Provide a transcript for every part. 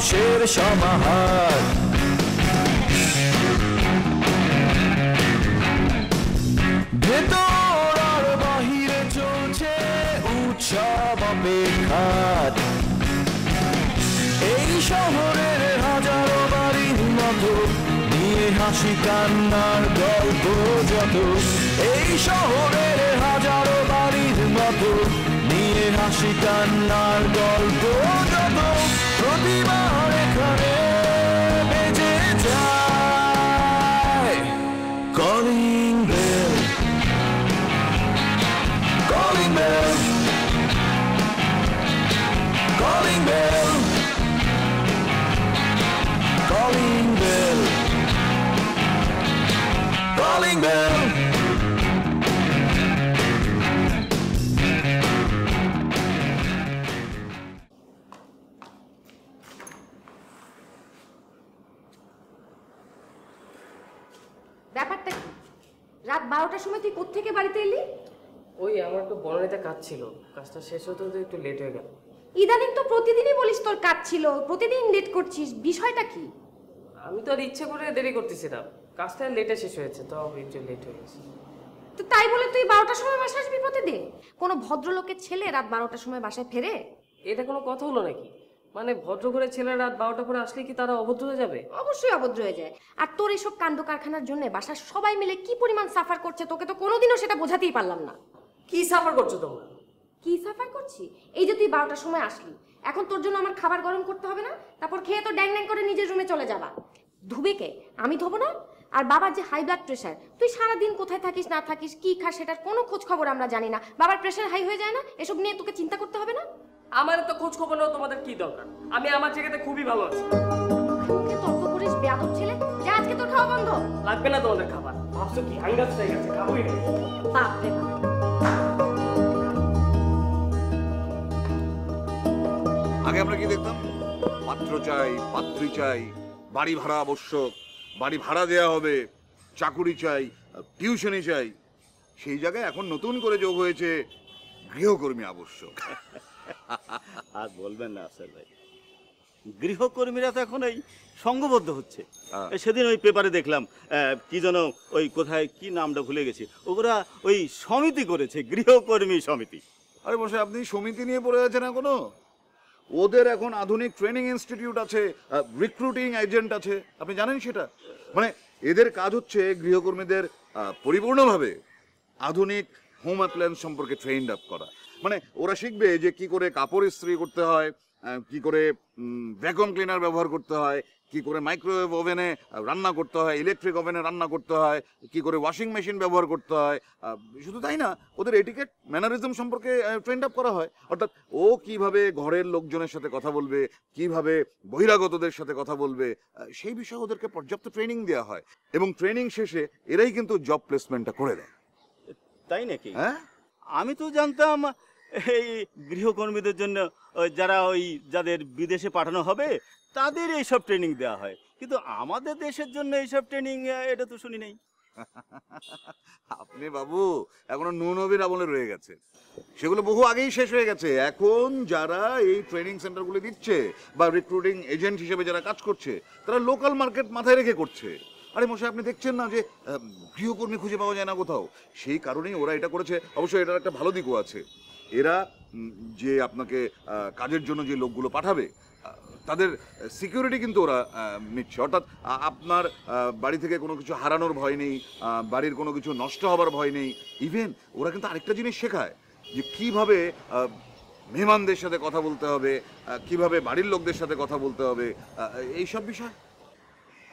মানুষের সমাহার। ভেতর আর বাহিরে চলছে উৎসব অপেক্ষার। এই শহরের হাজারো বাড়ির মতো নিয়ে হাসি কান্নার গল্প যত, এই শহরের হাজারো বাড়ির মতো নিয়ে হাসি কান্নার গল্প যত, প্রতিবার এখানে বেজে যায় calling bell, calling bell, calling bell, calling bell, calling bell. ব্যাপারটা কি? রাত 12টার সময় তুই কোত্থেকে বাড়িতে এলি? ওই আমার একটু বনানীতে কাজ ছিল, কাজটা শেষ হতে হতে একটু লেট হয়ে গেল। ইদানিং তো প্রতিদিনই বলিস তোর কাজ ছিল, প্রতিদিন লেট করছিস, বিষয়টা কি? আমি তো আর ইচ্ছে করে দেরি করতেছি না, কাজটা লেটে শেষ হয়েছে, তো একটু লেট হয়ে গেছে। তো তাই বলে তুই 12টার সময় বাসায় আসবি প্রতিদিন? কোনো ভদ্রলোকের ছেলে রাত 12টার সময় বাসায় ফেরে? এটা কোনো কথা হলো নাকি? মানে ভদ্র করে ছেলেরা রাত 12টা পরে আসলে কি তারা অভদ্র হয়ে যাবে? অবশ্যই অভদ্র হয়ে যায়। আর তোর এসব কাণ্ড কারখানার জন্য বাসার সবাই মিলে কি পরিমাণ সাফার করছে তোকে তো কোনোদিনও সেটা বোঝাতেই পারলাম না। কি সাফার করছো তোমরা? কি সাফার করছি? এই যে তুই 12টার সময় আসলি, এখন তোর জন্য আমার খাবার গরম করতে হবে না? তারপর খেয়ে তো ড্যাং ড্যাং করে নিজের রুমে চলে যাবা। ধুবে কে? আমি ধোবো না? আর বাবার যে হাই ব্লাড প্রেশার, তুই সারাদিন কোথায় থাকিস না থাকিস, কি খাস, সেটার কোনো খোঁজ খবর আমরা জানি না। বাবার প্রেশার হাই হয়ে যায় না? এসব নিয়ে তোকে চিন্তা করতে হবে না? আমার তো খোঁজ খবর নাও, তোমাদের কি দরকার? আমি আমার জায়গাতে খুবই ভালো আছি। মুখে তর্ক করিস বেয়াদব ছেলে, যা আজকে তোর খাওয়া বন্ধ। লাগবে না তোমাদের খাবার, ভাবছো কি হাঙ্গাস হয়ে গেছে, খাবোই না। বাপ রে বাপ। আগে আমরা কি দেখতাম? পাত্র চাই, পাত্রী চাই, বাড়ি ভাড়া আবশ্যক, বাড়ি ভাড়া দেয়া হবে, চাকুরি চাই, টিউশনি চাই। সেই জায়গায় এখন নতুন করে যোগ হয়েছে গৃহকর্মী আবশ্যক। আর বলবেন না আফসার ভাই, গৃহকর্মীরা তো এখন এই সংঘবদ্ধ হচ্ছে। সেদিন ওই পেপারে দেখলাম কি যেন ওই কোথায় কি নামটা ভুলে গেছি, ওরা ওই সমিতি করেছে, গৃহকর্মী সমিতি। আরে বসে আপনি সমিতি নিয়ে পড়ে আছেন না কোনো? ওদের এখন আধুনিক ট্রেনিং ইনস্টিটিউট আছে, রিক্রুটিং এজেন্ট আছে, আপনি জানেন সেটা? মানে এদের কাজ হচ্ছে গৃহকর্মীদের পরিপূর্ণভাবে আধুনিক হোম অ্যাপ্লায়েন্স সম্পর্কে ট্রেন্ড আপ করা। মানে ওরা শিখবে যে কি করে কাপড় ইস্ত্রি করতে হয়, কি করে ভ্যাকুয়াম ক্লিনার ব্যবহার করতে হয়, কি করে মাইক্রোওয়েভ ওভেনে রান্না করতে হয়, ইলেকট্রিক ওভেনে রান্না করতে হয়, কি করে ওয়াশিং মেশিন ব্যবহার করতে হয়। শুধু তাই না, ওদের এটিকেট ম্যানারিজম সম্পর্কে ট্রেন্ড আপ করা হয়। অর্থাৎ ও কিভাবে ঘরের লোকজনের সাথে কথা বলবে, কিভাবে বহিরাগতদের সাথে কথা বলবে, সেই বিষয়ে ওদেরকে পর্যাপ্ত ট্রেনিং দেওয়া হয়। এবং ট্রেনিং শেষে এরাই কিন্তু জব প্লেসমেন্টটা করে দেয়। তাই নাকি? হ্যাঁ, আমি তো জানতাম এই গৃহকর্মীদের জন্য যারা ওই যাদের বিদেশে পাঠানো হবে তাদের এইসব ট্রেনিং দেওয়া হয়, কিন্তু আমাদের দেশের জন্য এইসব ট্রেনিং এটা তো শুনি নাই। আপনি বাবু এখনো নবীর আমলে রয়ে গেছে, সেগুলো বহু আগেই শেষ হয়ে গেছে। এখন যারা এই ট্রেনিং সেন্টারগুলো দিচ্ছে বা রিক্রুটিং এজেন্ট হিসেবে যারা কাজ করছে, তারা লোকাল মার্কেট মাথায় রেখে করছে। আরে মশাই, আপনি দেখছেন না যে গৃহকর্মী খুঁজে পাওয়া যায় না কোথাও? সেই কারণেই ওরা এটা করেছে। অবশ্যই এটার একটা ভালো দিকও আছে। এরা যে আপনাকে কাজের জন্য যে লোকগুলো পাঠাবে তাদের সিকিউরিটি কিন্তু ওরা নিচ্ছে। অর্থাৎ আপনার বাড়ি থেকে কোনো কিছু হারানোর ভয় নেই, বাড়ির কোনো কিছু নষ্ট হবার ভয় নেই। ইভেন ওরা কিন্তু আরেকটা জিনিস শেখায় যে কীভাবে মেহমানদের সাথে কথা বলতে হবে, কিভাবে বাড়ির লোকদের সাথে কথা বলতে হবে, এইসব বিষয়।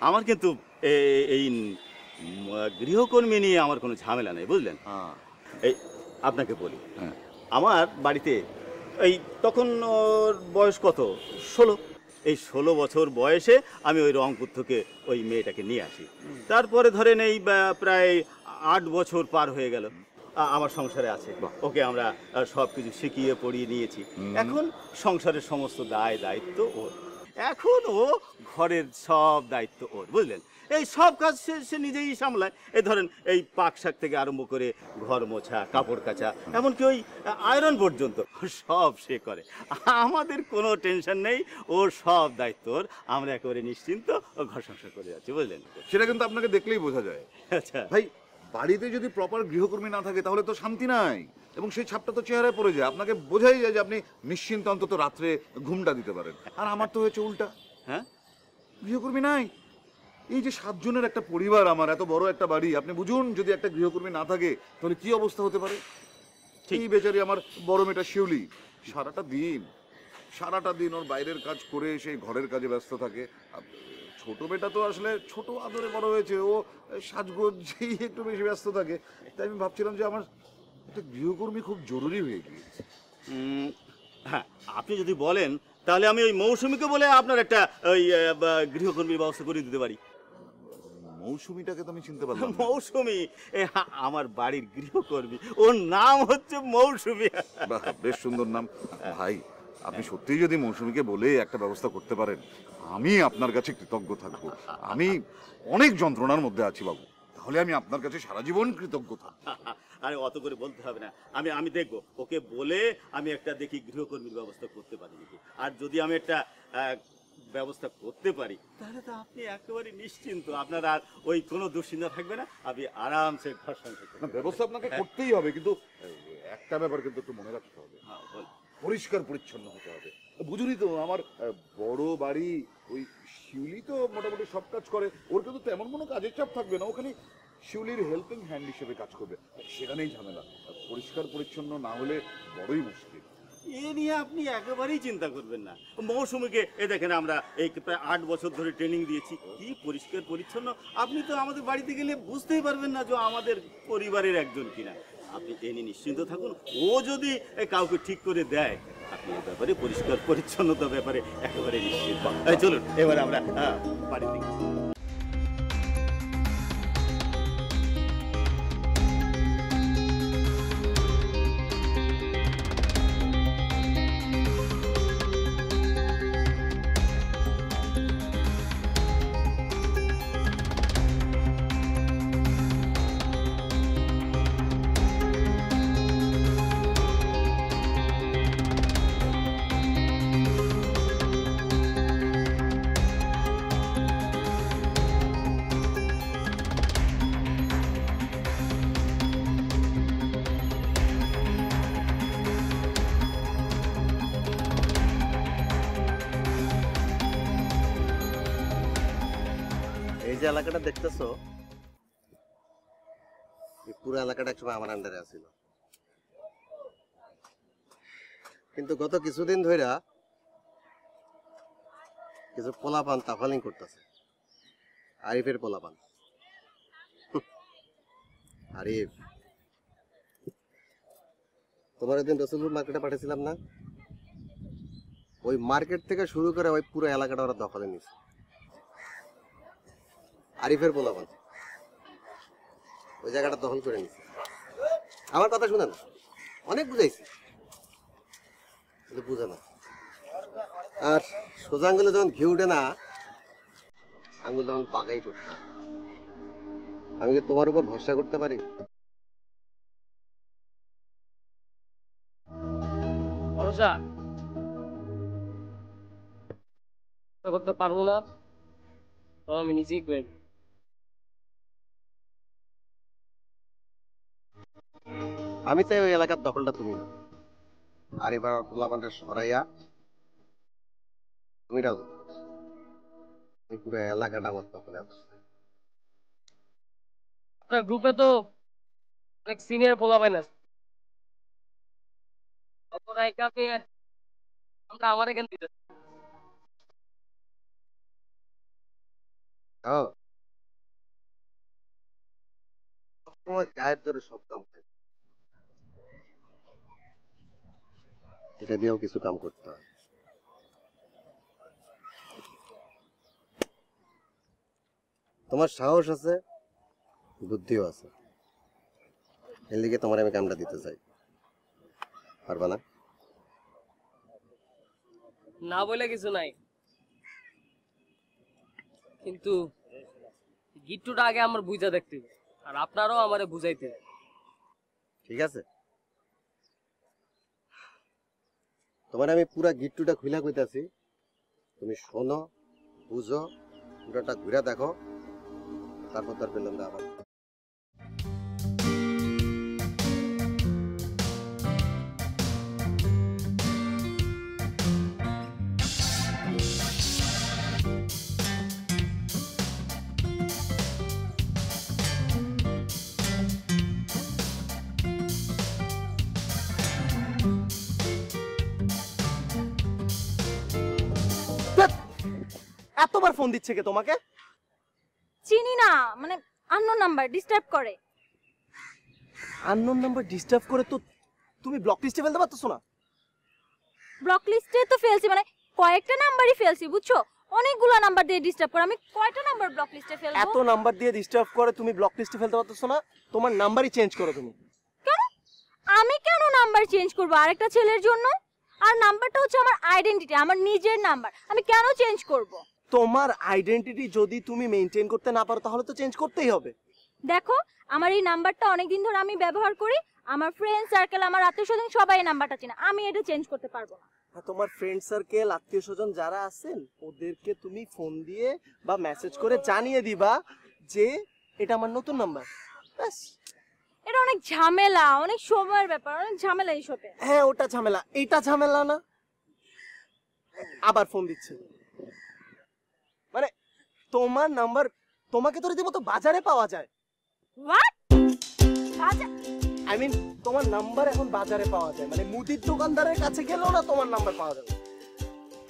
আমার কিন্তু এই গৃহকর্মী নিয়ে আমার কোনো ঝামেলা নেই, বুঝলেন? এই আপনাকে বলি, আমার বাড়িতে এই তখন ওর বয়স কত, 16। এই 16 বছর বয়সে আমি ওই রংপুর থেকে ওই মেয়েটাকে নিয়ে আসি। তারপরে ধরেন এই প্রায় 8 বছর পার হয়ে গেল, আমার সংসারে আছে। ওকে আমরা সব কিছু শিখিয়ে পড়িয়ে নিয়েছি। এখন সংসারের সমস্ত দায় দায়িত্ব ওর। এখন ও ঘরের সব দায়িত্ব ওর, বুঝলেন? এই সব কাজ সে সে নিজেই সামলায়। এই ধরেন এই পাক শাক থেকে আরম্ভ করে ঘর মোছা, কাপড় কাচা, এমনকি ওই আয়রন পর্যন্ত সব সে করে। আমাদের কোনো টেনশন নেই, ওর সব দায়িত্বর আমরা একেবারে নিশ্চিন্ত ও ঘর সংসার করে যাচ্ছি, বুঝলেন? সেটা কিন্তু আপনাকে দেখলেই বোঝা যায়। আচ্ছা ভাই, বাড়িতে যদি প্রপার গৃহকর্মী না থাকে তাহলে তো শান্তি নাই, এবং সেই ছাপটা তো চেহারায় পড়ে যায়। আপনাকে বোঝাই যায় যে আপনি নিশ্চিন্ত অন্তত রাত্রে ঘুমটা দিতে পারেন। আর আমার তো হয়েছে উল্টা। হ্যাঁ, গৃহকর্মী নাই। এই যে 7 জনের একটা পরিবার, আমার এত বড় একটা বাড়ি, আপনি বুঝুন যদি একটা গৃহকর্মী না থাকে তাহলে কি অবস্থা হতে পারে। এই বেচারি আমার বড় মেয়েটা শিউলি সারাটা দিন ওর বাইরের কাজ করে সেই ঘরের কাজে ব্যস্ত থাকে। আর ছোট মেয়েটা তো আসলে ছোট আদরে বড় হয়েছে, ও সাজগোজেই একটু বেশি ব্যস্ত থাকে। তাই আমি ভাবছিলাম যে আমার একটা গৃহকর্মী খুব জরুরি হয়ে গিয়েছে। হ্যাঁ, আপনি যদি বলেন তাহলে আমি ওই মৌসুমীকে বলে আপনার একটা ওই গৃহকর্মীর ব্যবস্থা করে দিতে পারি। মৌসুমীটাকে তো আমি চিনতে পারলাম না। মৌসুমী আমার বাড়ির গৃহকর্মী, ওর নাম হচ্ছে মৌসুমী। বাহ, বেশ সুন্দর নাম। ভাই, আপনি সত্যিই যদি মৌসুমীকে বলে একটা ব্যবস্থা করতে পারেন, আমি আপনার কাছে কৃতজ্ঞ থাকবো। আমি অনেক যন্ত্রণার মধ্যে আছি বাবু, তাহলে আমি আপনার কাছে সারা জীবন কৃতজ্ঞ থাকবো। আরে অত করে বলতে হবে না, আমি আমি দেখবো ওকে বলে আমি একটা দেখি গৃহকর্মীর ব্যবস্থা করতে পারি নাকি। আর যদি আমি একটা ব্যবস্থা করতে পারি তাহলে তো আপনি একেবারে নিশ্চিন্ত, আপনার আর ওই কোনো দুশ্চিন্তা থাকবে না, আপনি আরামসে ঘর সংসার করবেন। ব্যবস্থা আপনাকে করতেই হবে, কিন্তু একটা ব্যাপার কিন্তু একটু মনে রাখতে হবে। হ্যাঁ, বল। পরিষ্কার পরিচ্ছন্ন হতে হবে। বুঝুনই তো, আমার বড় বাড়ি, ওই শিউলি তো মোটামুটি সব কাজ করে, ওর কিন্তু তেমন কোনো কাজের চাপ থাকবে না। ওখানে শিউলির হেল্পিং হ্যান্ড হিসেবে কাজ করবে, সেখানেই ঝামেলা। পরিষ্কার পরিচ্ছন্ন না হলে বড়ই মুশকিল। এ নিয়ে আপনি একেবারেই চিন্তা করবেন না। মৌসুমীকে এ দেখেন, আমরা এই প্রায় 8 বছর ধরে ট্রেনিং দিয়েছি, কি পরিষ্কার পরিচ্ছন্ন। আপনি তো আমাদের বাড়িতে গেলে বুঝতেই পারবেন না যে আমাদের পরিবারের একজন কিনা। আপনি এ নিয়ে নিশ্চিন্ত থাকুন, ও যদি কাউকে ঠিক করে দেয়, আপনি এ ব্যাপারে পরিষ্কার পরিচ্ছন্নতার ব্যাপারে একেবারে নিশ্চিন্ত। চলুন এবার আমরা বাড়িতে গেছি। এই যে এলাকাটা দেখতেছো, এই পুরো এলাকাটা একসময় আমার আন্ডারে আছিল, কিন্তু গত কিছুদিন ধইরা কিছু পোলাপান তাফালিং করতেছে। আরিফের পোলাপান। আরিফ, তোমার একদিন রসুলপুর মার্কেটে পাঠিয়েছিলাম না, ওই মার্কেট থেকে শুরু করে ওই পুরো এলাকাটা ওরা দখলে নিছে। আরিফের পোলাপান ওই জায়গাটা দখল করে নিছে। আমার কথা শুনে না, অনেক বুঝাইছি, বুঝে না। আর সোজা আঙ্গুলে যখন ঘি উঠে না, আঙ্গুল তখন পাকাই করতে। আমি কি তোমার উপর ভরসা করতে পারি? ভরসা করতে পারবো না, তো আমি নিজেই করে নেব। আমি চাই ওই এলাকার দখলটা তুমি নাও। আর এবার পোলাপানটা সরাইয়া তুমি রাখো, এই পুরো এলাকাটা আমার দখলে আছে। আপনার গ্রুপে তো অনেক সিনিয়র পোলাপাইন আছে, আমরা আমার এখান দিতে তোমার গায়ের ধরে সব কাম করে, এটা দিয়েও কিছু কাম করতে হয়। তোমার সাহস আছে, বুদ্ধিও আছে, এর লিগে তোমার আমি কামটা দিতে চাই। পারবা না? না বলে কিছু নাই, কিন্তু গিট্টুটা আগে আমার বুঝা দেখতে হবে, আর আপনারাও আমারে বুঝাইতে হবে। ঠিক আছে, তোমার আমি পুরা গিট্টুটা খুইলা কইতাছি, তুমি শোনো, বুঝো, পুরাটা ঘুরে দেখো, তারপর তার পেলাম আবার। এতবার ফোন দিচ্ছে কে তোমাকে? চিনি না, মানে আননোন নাম্বার ডিস্টার্ব করে। আননোন নাম্বার ডিস্টার্ব করে তো তুমি ব্লক লিস্টে ফেলতে পারতো না? ব্লক লিস্টে তো ফেলছি, মানে কয়েকটা নাম্বারই ফেলছি বুঝছো, অনেকগুলো নাম্বার দিয়ে ডিস্টার্ব করে, আমি কয়টা নাম্বার ব্লক লিস্টে ফেলবো? এত নাম্বার দিয়ে ডিস্টার্ব করে তুমি ব্লক লিস্টে ফেলতে পারতো না? তোমার নাম্বারই চেঞ্জ করো তুমি। কেন? আমি কেন নাম্বার চেঞ্জ করব আরেকটা ছেলের জন্য? আর নাম্বারটা হচ্ছে আমার আইডেন্টিটি, আমার নিজের নাম্বার, আমি কেন চেঞ্জ করব? তোমার আইডেন্টিটি যদি তুমি মেইনটেইন করতে না পারো তাহলে তো চেঞ্জ করতেই হবে। দেখো, আমার এই নাম্বারটা অনেকদিন ধরে আমি ব্যবহার করি, আমার ফ্রেন্ড সার্কেল, আমার আত্মীয়স্বজন সবাই এই নাম্বারটা চেনে, আমি এটা চেঞ্জ করতে পারবো না। তোমার ফ্রেন্ড সার্কেল, আত্মীয়স্বজন যারা আছেন ওদেরকে তুমি ফোন দিয়ে বা মেসেজ করে জানিয়ে দিবা যে এটা আমার নতুন নাম্বার, ব্যাস। এটা অনেক ঝামেলা, অনেক সময়ের ব্যাপার, অনেক ঝামেলা এইসবে। হ্যাঁ ওটা ঝামেলা, এইটা ঝামেলা না। আবার ফোন দিচ্ছে, মানে তোমার নাম্বার তোমাকে তো রীতিমতো বাজারে পাওয়া যায়। হোয়াট? আচ্ছা, আই মিন তোমার নাম্বার এখন বাজারে পাওয়া যায়, মানে মুদির দোকানদারের কাছে গেলেও না তোমার নাম্বার পাওয়া যাবে।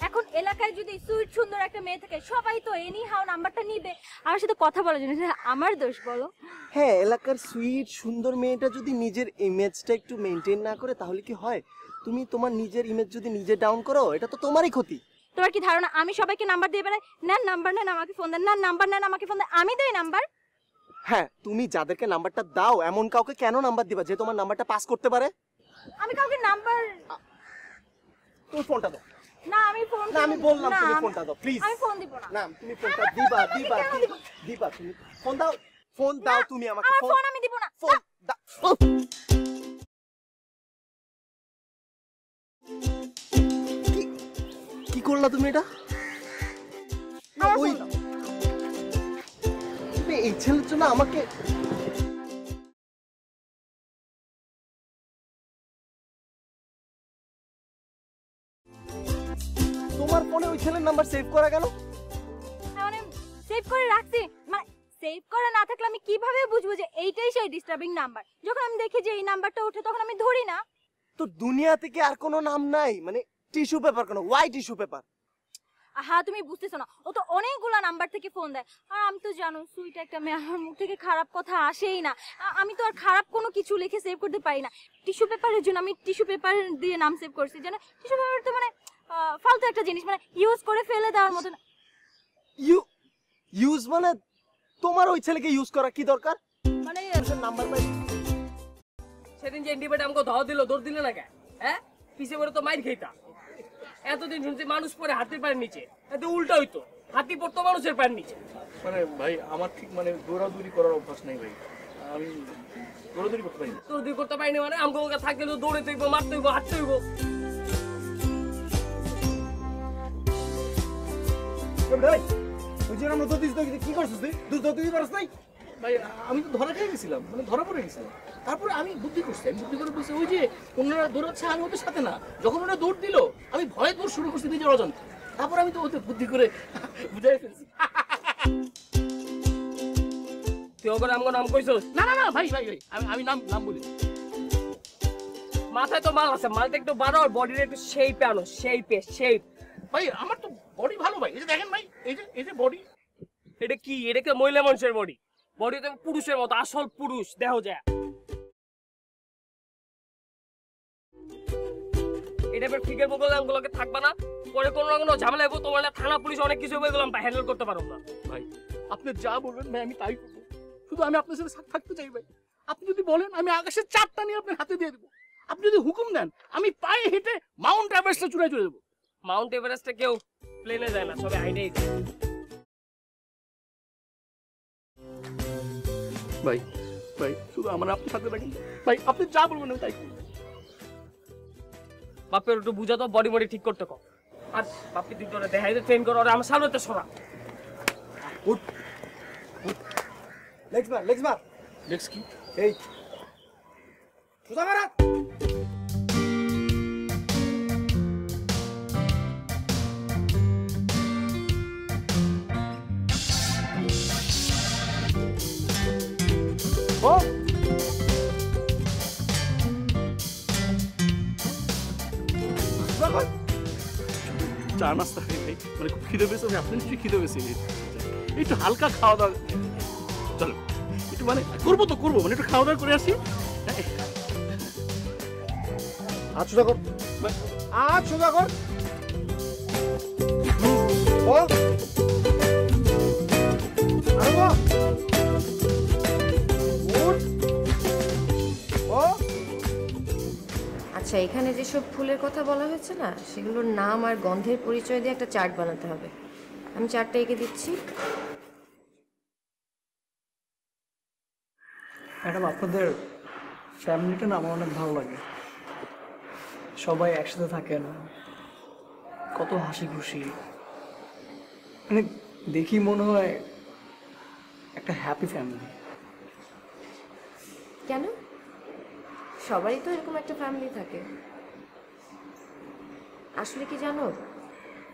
এখন এলাকায় যদি সুইট সুন্দর একটা মেয়ে থাকে, সবাই তো এনি হাও নাম্বারটা নিবে আমার সাথে কথা বলার জন্য, এটা আমার দোষ বলো? হ্যাঁ, এলাকার সুইট সুন্দর মেয়েটা যদি নিজের ইমেজটা একটু মেনটেন না করে তাহলে কি হয়? তুমি তোমার নিজের ইমেজ যদি নিজে ডাউন করো, এটা তো তোমারই ক্ষতি। তোমার কি ধারণা আমি সবাইকে নাম্বার দিয়ে বেড়াই? নেন নাম্বার, নেন আমাকে ফোন দেন, না নাম্বার নেন আমাকে ফোন দেন, আমি দেই নাম্বার? হ্যাঁ, তুমি যাদেরকে নাম্বারটা দাও এমন কাউকে কেন নাম্বার দিবা যে তোমার নাম্বারটা পাস করতে পারে? আমি কাউকে নাম্বার, তুমি ফোনটা দাও। না আমি ফোন, না আমি বললাম তুমি ফোনটা দাও প্লিজ। আমি ফোন দিব না। না তুমি ফোনটা দিবা দিবা দিবা, তুমি ফোন দাও, ফোন দাও তুমি আমাকে। আমার ফোন আমি দিব না। ফোন দাও। কি করলা তুমি এটা? ওই তুমি এই ছেলের জন্য আমাকে তোমার ফোনে ওই ছেলের নাম্বার সেভ করা গেল? মানে সেভ করে রাখছি, মানে সেভ করা না থাকলে আমি কিভাবে বুঝবো যে এইটাই সেই ডিস্টার্বিং নাম্বার? যখন আমি দেখি যে এই নাম্বারটা ওঠে তখন আমি ধরি না। তো দুনিয়া থেকে আর কোনো নাম নাই? মানে টিস্যু পেপার কেন? Why tissue paper? হ্যাঁ তুমি বুঝতেছো না, ও তো অনেকগুলা নাম্বার থেকে ফোন দেয়, আর আমি তো জানো সুইট একটা মেয়ে, আমার মুখ থেকে খারাপ কথা আসেই না। আমি তো আর খারাপ কোনো কিছু লিখে সেভ করতে পারি না। টিস্যু পেপারের জন্য আমি টিস্যু পেপার দিয়ে নাম সেভ করছি, জানো টিস্যু পেপার তো মানে ফালতু একটা জিনিস, মানে ইউজ করে ফেলে দেওয়ার মতো না। ইউজ মানে তোমার ওই ছেলেকে ইউজ করা কি দরকার? মানে নাম্বার পাই সেদিন যে ইন্ডিপেন্ডেন্ট আমাকে ধাওয়া দিল, দৌড় দিলে না কেন? হ্যাঁ, পিছে পড়ে তো মাইর খেতাম। এতদিন শুনছি মানুষ পরে হাতির পায়ের নিচে, এত উল্টা হইতো, হাতি পড়তো মানুষের পায়ের নিচে। মানে ভাই আমার ঠিক মানে দৌড়াদৌড়ি করার অভ্যাস নেই ভাই, আমি দৌড়াদৌড়ি করতে পারি না। দৌড়াদৌড়ি করতে পারিনি মানে আমাকে থাকলে তো দৌড়াতে হইব, মারতে হইব, হাঁটতে হইব। কি করছিস তুই? ভাই আমি তো ধরা খেয়ে গেছিলাম, মানে ধরা পড়ে গেছিলাম। তারপরে আমি বুদ্ধি করছি, আমি বুদ্ধি করে বলছি ওই যে অন্যরা দৌড়াচ্ছে আমি ওদের সাথে না, যখন ওরা দৌড় দিল আমি ভয়ে দৌড় শুরু করছি নিজের অজান্তে। তারপর আমি তো ওদের বুদ্ধি করে বুঝাই ফেলছি। তুই ওকে আমাকে নাম কইছস? না না না ভাই ভাই ভাই আমি নাম নাম বলি। মাথায় তো মাল আছে, মালটা একটু বাড়াও, বডির একটু শেপে আনো, শেপ। ভাই আমার তো বডি ভালো ভাই, এই যে দেখেন ভাই, এই যে বডি। এটা কি? এটা কি মহিলা মানুষের বডি? বডি তো পুরুষের মতো, আসল পুরুষ দেহ যায়। এটা এবার ফিগার বগল আমগুলোকে থাকবা না, পরে কোনো না কোনো ঝামেলা হইব, তোমার না থানা পুলিশ অনেক কিছু হয়ে গেলাম, হ্যান্ডেল করতে পারো না। ভাই আপনি যা বলবেন ভাই আমি তাই করবো, শুধু আমি আপনার সাথে থাকতে চাই ভাই। আপনি যদি বলেন আমি আকাশের চারটা নিয়ে আপনার হাতে দিয়ে দেবো, আপনি যদি হুকুম দেন আমি পায়ে হেঁটে মাউন্ট এভারেস্টে চূড়ায় চলে যাবো। মাউন্ট এভারেস্টে কেউ প্লেনে যায় না, সবে হাইটেই যায়। ভাই ভাই শুধু আমার আপনার সাথে রাখেন ভাই, আপনি যা বলবেন আমি তাই করব। বাপের একটু বুঝা তো, বডি বডি ঠিক করতে কর। আর বাপি তুই তোরা দেখাই দে, ট্রেন কর, আর আমার সামনে তো সরা। উঠ লেগস মার নেক্সট কি? এই সোজা মার হাত। ও চা নাস্তা খাই ভাই, মানে খুব খিদে পেয়েছে ভাই, আপনি নিশ্চয়ই খিদে পেয়েছে, একটু হালকা খাওয়া দাওয়া চলো, একটু মানে করবো মানে একটু খাওয়া দাওয়া করে আসি। হাত সোজা কর, হাত সোজা কর। ও আরে বাহ, উঠ। ও আচ্ছা, এখানে যেসব ফুলের কথা বলা হয়েছে না, সেগুলোর নাম আর গন্ধের পরিচয় দিয়ে একটা চার্ট বানাতে হবে। আমি চার্টটা এঁকে দিচ্ছি। ম্যাডাম, আপনাদের ফ্যামিলিটা না আমার অনেক ভালো লাগে। সবাই একসাথে থাকেন, কত হাসি খুশি, মানে দেখি মনে হয় একটা হ্যাপি ফ্যামিলি। কেন? সবারই তো এরকম একটা ফ্যামিলি থাকে। আসলে কি জানো,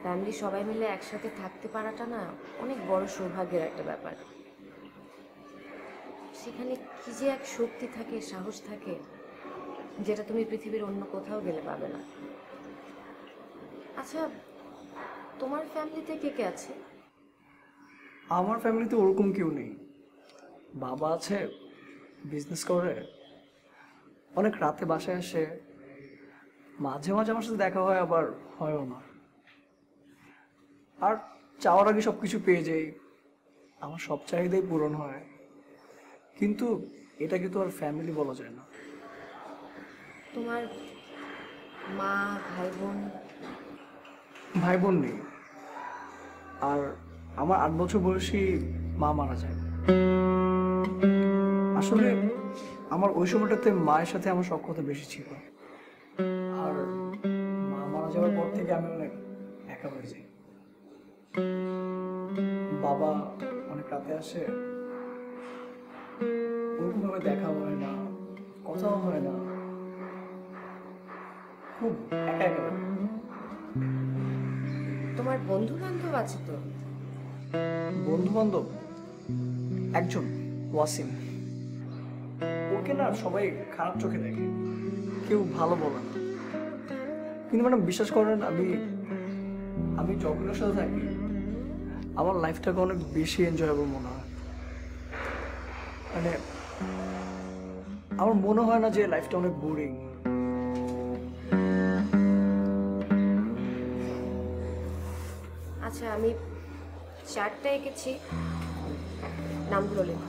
ফ্যামিলি সবাই মিলে একসাথে থাকতে পারাটা না অনেক বড় সৌভাগ্যের একটা ব্যাপার। সেখানে কি যে এক শক্তি থাকে, সাহস থাকে, যেটা তুমি পৃথিবীর অন্য কোথাও গেলে পাবে না। আচ্ছা, তোমার ফ্যামিলিতে কে কে আছে? আমার ফ্যামিলিতে ওরকম কেউ নেই। বাবা আছে, বিজনেস করে, অনেক রাতে বাসায় আসে, মাঝে মাঝে আমার সাথে দেখা হয়, আবার হয়ও না। আর চাওয়ার আগে সব কিছু পেয়ে যাই, আমার সব চাহিদাই পূরণ হয়, কিন্তু এটাকে তো আর ফ্যামিলি বলা যায় না। তোমার মা, ভাই বোন? ভাই বোন নেই, আর আমার 8 বছর বয়সী মা মারা যায়। আসলে আমার ওই সময়টাতে মায়ের সাথে আমার সখ্যতা বেশি ছিল, আর মা মারা যাওয়ার পর থেকে আমি অনেক একা হয়ে যাই। বাবা অনেক রাতে আসে, ওরকমভাবে দেখা হয় না, কথাও হয় না, খুব একা একা লাগে। তোমার বন্ধু বান্ধব আছে তো? বন্ধু বান্ধব একজন, ওয়াসিম। ওকে না সবাই খারাপ চোখে দেখে, কেউ ভালো বলে না। কিন্তু ম্যাডাম বিশ্বাস করেন, আমি যখন ওর সাথে থাকি আমার লাইফটাকে অনেক বেশি এনজয়েবল মনে হয়। মানে আমার মনে হয় না যে লাইফটা অনেক বোরিং। আচ্ছা, আমি চার্টটা এঁকেছি, নামগুলো লেখো।